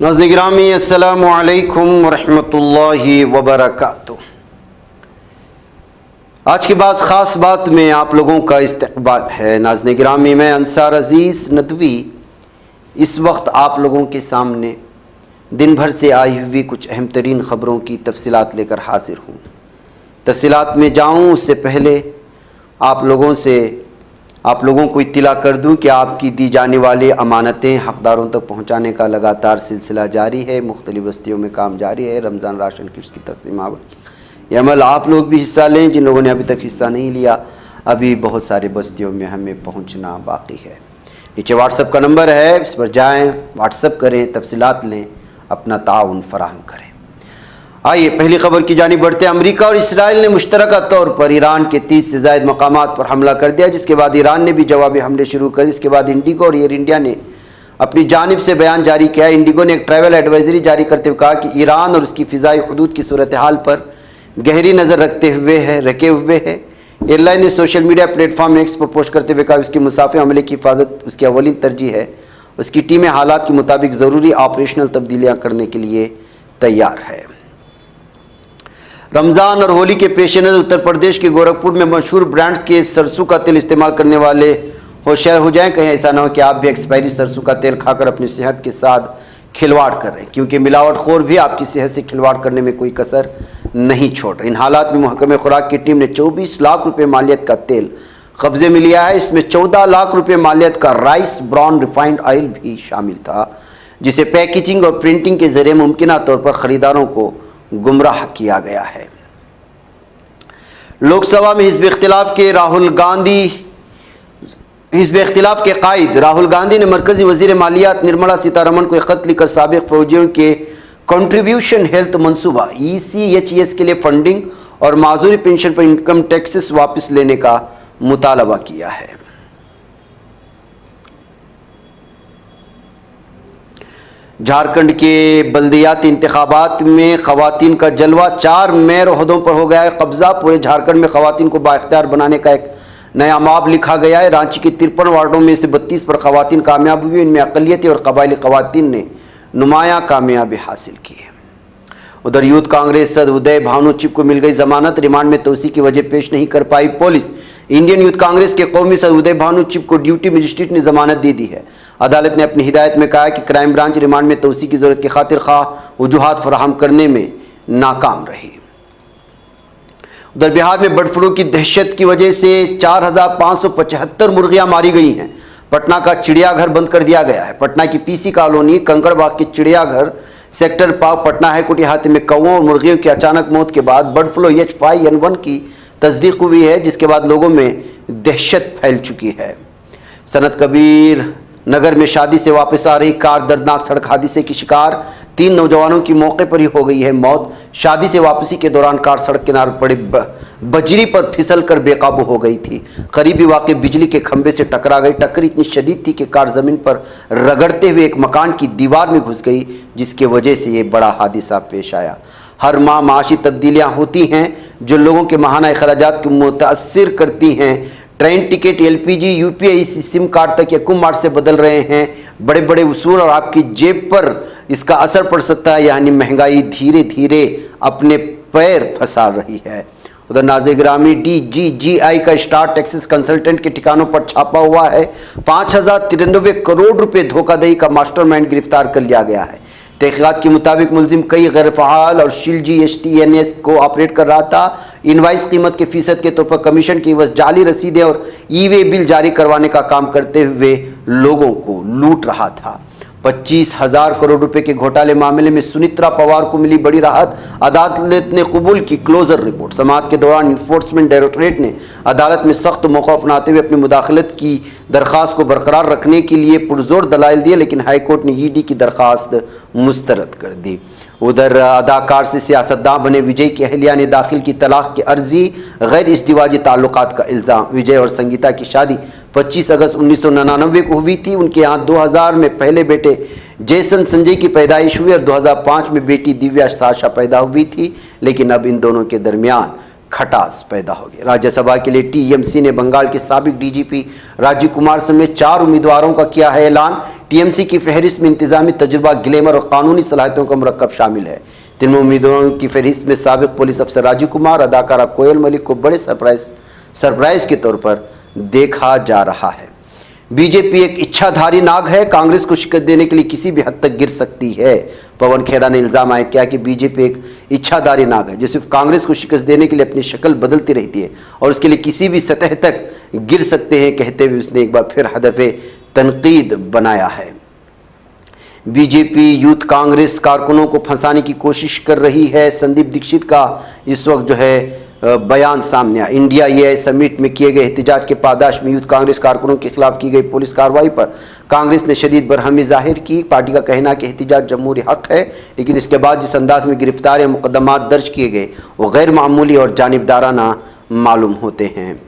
नाज़रीन गिरामी अस्सलामु अलैकुम वरहमतुल्लाहि वबरकातुह। आज की बात ख़ास बात में आप लोगों का इस्तक़बाल है। नाज़रीन गिरामी, मैं अंसार अज़ीज़ नदवी इस वक्त आप लोगों के सामने दिन भर से आई हुई कुछ अहम तरीन ख़बरों की तफसीलात लेकर हाजिर हूँ। तफसीलात में जाऊँ उससे पहले आप लोगों को इत्तला कर दूं कि आपकी दी जाने वाली अमानतें हक़दारों तक पहुंचाने का लगातार सिलसिला जारी है। मुख्तलिफ़ बस्तियों में काम जारी है। रमज़ान राशन किट्स की तक़सीम ये अमल आप लोग भी हिस्सा लें। जिन लोगों ने अभी तक हिस्सा नहीं लिया, अभी बहुत सारे बस्तियों में हमें पहुंचना बाकी है। नीचे व्हाट्सएप का नंबर है, इस पर जाएँ, व्हाट्सएप करें, तफसीलात लें, अपना ताउन फराहम करें। आइए पहली खबर की जानिब बढ़ते हैं। अमेरिका और इसराइल ने मुश्तरका तौर पर ईरान के 30 से ज़ायद मकामात पर हमला कर दिया, जिसके बाद ईरान ने भी जवाबी हमले शुरू कर। इसके बाद इंडिगो और एयर इंडिया ने अपनी जानिब से बयान जारी किया। इंडिगो ने एक ट्रैवल एडवाइजरी जारी करते हुए कहा कि ईरान और उसकी फ़िज़ाई हुदूद की सूरत हाल पर गहरी नज़र रखे हुए है। एयरलाइन ने सोशल मीडिया प्लेटफॉर्म एक्स पर पोस्ट करते हुए कहा उसके मुसाफिर हमले की हिफाजत उसकी अवलिन तरजीह है। उसकी टीमें हालात के मुताबिक ज़रूरी ऑपरेशनल तब्दीलियाँ करने के लिए तैयार है। रमज़ान और होली के पेश नज़र उत्तर प्रदेश के गोरखपुर में मशहूर ब्रांड्स के सरसों का तेल इस्तेमाल करने वाले होशियार हो जाएं। कहीं ऐसा ना हो कि आप भी एक्सपायरी सरसों का तेल खाकर अपनी सेहत के साथ खिलवाड़ कर रहे हैं, क्योंकि मिलावटखोर भी आपकी सेहत से खिलवाड़ करने में कोई कसर नहीं छोड़ रहे। इन हालात में महकमे खुराक की टीम ने 24 लाख रुपये मालियत का तेल कब्जे में लिया है। इसमें 14 लाख रुपये मालियत का राइस ब्राउन रिफाइंड ऑयल भी शामिल था, जिसे पैकेजिंग और प्रिंटिंग के जरिए मुमकिन तौर पर खरीदारों को गुमराह किया गया है। लोकसभा में हिज़्ब इख्तिलाफ के कायद राहुल गांधी ने मरकजी वजीर मालियात निर्मला सीतारमण को एक खत लिखकर साबिक फौजियों के कंट्रीब्यूशन हेल्थ मंसूबा ECHS के लिए फंडिंग और माजूरी पेंशन पर इनकम टैक्सेस वापस लेने का मुतालबा किया है। झारखंड के बल्दियाती इंतखाबात में खवातीन का जलवा, 4 मेयर ओहदों पर हो गया है कब्जा। पूरे झारखंड में खवातीन को बाइख्तियार बनाने का एक नया माप लिखा गया है। रांची के 53 वार्डों में से 32 पर खवातीन कामयाब हुई। इनमें अक़लियती और कबायली खवातीन ने नुमायां कामयाबी हासिल की है। उधर यूथ कांग्रेस सदर उदय भानु चिप को मिल गई जमानत। रिमांड में तोसी की वजह पेश नहीं कर पाई पुलिस। इंडियन यूथ कांग्रेस के कौमी सदर उदय भानु चिप को ड्यूटी मजिस्ट्रेट ने जमानत दे दी है। अदालत ने अपनी हिदायत में कहा कि क्राइम ब्रांच रिमांड में तोसी की जरूरत की खातिर खाह वजूहात फराहम करने में नाकाम रही। उधर बिहार में बर्ड फ्लू की दहशत की वजह से 4575 मुर्गियां मारी गई हैं। पटना का चिड़ियाघर बंद कर दिया गया है। पटना की PC कॉलोनी कंकड़बाग के चिड़ियाघर सेक्टर पार्क पटना हाईकोर्ट इहाते में कौओं और मुर्गियों की अचानक मौत के बाद बर्ड फ्लू H5N1 की तस्दीक हुई है, जिसके बाद लोगों में दहशत फैल चुकी है। सनत कबीर नगर में शादी से वापस आ रही कार दर्दनाक सड़क हादसे की शिकार। 3 नौजवानों की मौके पर ही हो गई है मौत। शादी से वापसी के दौरान कार सड़क किनारे पड़े बजरी पर फिसल कर बेकाबू हो गई थी। करीबी वाक़े बिजली के खंभे से टकरा गई। टक्कर इतनी शदीद थी कि कार जमीन पर रगड़ते हुए एक मकान की दीवार में घुस गई, जिसकी वजह से ये बड़ा हादसा पेश आया। हर माह माशी तब्दीलियाँ होती हैं जो लोगों के माहाना अखराजात को मुतासिर करती हैं। Train ticket, LPG, UPI SIM card तक यकम मार्च से बदल रहे हैं। बड़े बड़े उसूल और आपकी जेब पर इसका असर पड़ सकता है, यानी महंगाई धीरे धीरे अपने पैर फंसा रही है। उधर नाज़रीन गिरामी DGGI का स्टार टैक्सेस कंसल्टेंट के ठिकानों पर छापा हुआ है। 5093 करोड़ रुपए धोखाधड़ी का मास्टरमाइंड गिरफ्तार कर लिया गया है। तहक़ीक़ात के मुताबिक मुलजिम कई गैर फ़आल और शील GSTNS को ऑपरेट कर रहा था। इनवाइस कीमत के फीसद के तौर पर कमीशन की वजह जाली रसीदें और E-वे बिल जारी करवाने का काम करते हुए लोगों को लूट रहा था। 25,000 करोड़ रुपए के घोटाले मामले में सुनित्रा पवार को मिली बड़ी राहत। अदालत ने कबूल की क्लोजर रिपोर्ट। समाअत के दौरान इन्फोर्समेंट डायरेक्टरेट ने अदालत में सख्त मौका अपनाते हुए अपनी मुदाखलत की दरख्वास्त को बरकरार रखने के लिए पुरजोर दलाइल दिए, लेकिन हाईकोर्ट ने ED की दरख्वास्त मुस्तरद कर दी। उधर अदाकार से सियासतदान बने विजय की अहलिया ने दाखिल की तलाक की अर्जी। गैर इज़्दिवाजी ताल्लुकात का इल्ज़ाम। विजय और संगीता की शादी 25 अगस्त 1999 को हुई थी। उनके यहाँ 2000 में पहले बेटे जेसन संजय की पैदाइश हुई और 2005 में बेटी दिव्या साशा पैदा हुई थी, लेकिन अब इन दोनों के दरमियान खटास पैदा हो गई। राज्यसभा के लिए टीएमसी ने बंगाल के साबिक डीजीपी राजीव कुमार समेत 4 उम्मीदवारों का किया है ऐलान। टीएमसी की फहरिस्त में इंतजामी तजुर्बा, ग्लैमर और कानूनी सलाहियतों का मुरक्कब शामिल है। तीनों उम्मीदवारों की फहरिस्त में साबिक पुलिस अफसर राजीव कुमार, अदाकारा कोयल मलिक को बड़े सरप्राइज के तौर पर देखा जा रहा है। बीजेपी एक इच्छाधारी नाग है, कांग्रेस को शिकस्त देने के लिए किसी भी हद तक गिर सकती है। पवन खेड़ा ने इल्जाम आयद किया कि बीजेपी एक इच्छाधारी नाग है जो सिर्फ कांग्रेस को शिकस्त देने के लिए अपनी शक्ल बदलती रहती है और उसके लिए किसी भी सतह तक गिर सकते हैं, कहते हुए उसने एक बार फिर हदफ़े तनकीद बनाया है। बीजेपी यूथ कांग्रेस कारकुनों को फंसाने की कोशिश कर रही है। संदीप दीक्षित का इस वक्त जो है बयान सामने आया। इंडिया ये समिट में किए गए एहतजाज के पादाश में यूथ कांग्रेस कारकुनों के खिलाफ की गई पुलिस कार्रवाई पर कांग्रेस ने शदीद बरहमी जाहिर की। पार्टी का कहना है कि एहतजाज जमहूरी हक है, लेकिन इसके बाद जिस अंदाज में गिरफ्तार या मुकदमात दर्ज किए गए वो गैर मामूली और जानिबदाराना मालूम होते हैं।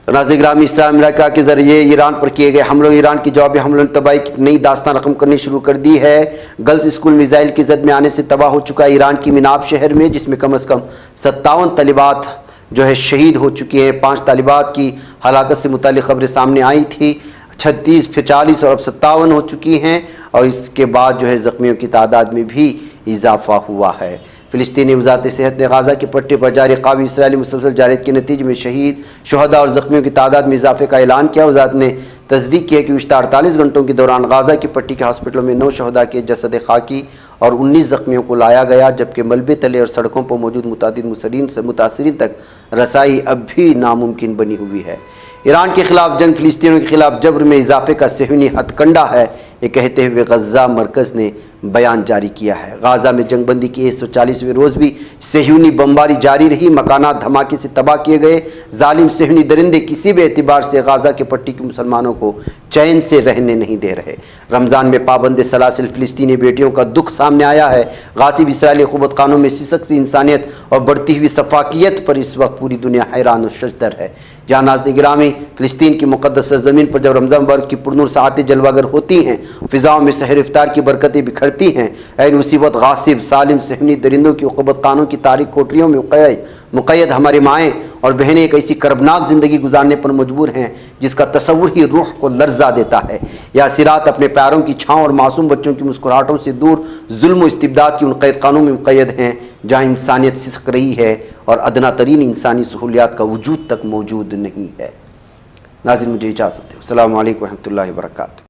नाज़रीन गिरामी, इस्लामी अमेरिका के जरिए ईरान पर किए गए हमलों, ईरान की जवाबी हमलों ने तबाही की नई दास्तान रकम करनी शुरू कर दी है। गर्ल्स स्कूल मिसाइल की जद में आने से तबाह हो चुका है ईरान की मिनाब शहर में, जिसमें कम से कम 57 तालिबात जो है शहीद हो चुकी हैं। 5 तालिबात की हलाकत से मुतालिक खबरें सामने आई थी। 36, फिर 40 और अब 57 हो चुकी हैं और इसके बाद जो है ज़ख्मियों की तादाद में भी इजाफा हुआ है। फ़िलिस्तीनी वज़ारत सेहत ने गाज़ा की पट्टी पर जारी काबी इसराइली मुसलसल जारहियत के नतीजे में शहीद, शुहदा और ज़ख्मियों की तादाद में इजाफे का ऐलान किया। वज़ारत ने तस्दीक किया कि गुज़श्ता 48 घंटों के दौरान गाज़ा की पट्टी के हॉस्पिटलों में 9 शुहदा के जसद खाकी और 19 ज़ख्मियों को लाया गया, जबकि मलबे तले और सड़कों पर मौजूद मुतासिरीन तक रसाई अब भी नामुमकिन बनी हुई है। ईरान के खिलाफ जंग फ़िलिस्तीनियों के खिलाफ जबर में इजाफे का सेहूनी हथकंडा है, ये कहते हुए गज़ा मरकज़ ने बयान जारी किया है। गाज़ा में जंगबंदी के 140वें रोज़ भी सेहूनी बमबारी जारी रही। मकानात धमाके से तबाह किए गए। जालिम सेहूनी दरिंदे किसी भी एतबार से गाज़ा के पट्टी के मुसलमानों को चैन से रहने नहीं दे रहे। रमज़ान में पाबंद सलासिल फ़िलिस्तीनी बेटियों का दुख सामने आया है। गासिब इसराइली क़ुव्वत क़ानून में सिसकती इंसानियत और बढ़ती हुई सफाकियत पर इस वक्त पूरी दुनिया हैरान और शजदर है। जहाँ नाज़रीन गिरामी, फ़िलिस्तीन की मुक़द्दस ज़मीन पर जब रमज़ान मुबारक की पुरनूर साआतें जलवागर होती हैं, फ़िज़ाओं में सहर इफ्तार की बरकतें बिखरती हैं, ऐन उसी वक्त गासिब सालिम सेहनी दरिंदों की क़ुव्वत क़ानून की तारीख कोठरियों में मुक़य्यद हमारी माएँ और बहनें एक ऐसी कर्बनाक ज़िंदगी गुजारने पर मजबूर हैं जिसका तसव्वुर ही रूह को लर्ज़ा देता है। या सिरात अपने पैरों की छाँव और मासूम बच्चों की मुस्कुराहटों से दूर जुल्म व इस्तिबदाद की उन क़ैद क़ानून में मुक़य्यद हैं जहाँ इंसानियत सिसक रही है और अदना तरीन इंसानी सहूलियात का वजूद तक मौजूद नहीं है। नाज़रीन, मुझे इजाज़त दें। अस्सलामु अलैकुम व रहमतुल्लाहि व बरकातुहू।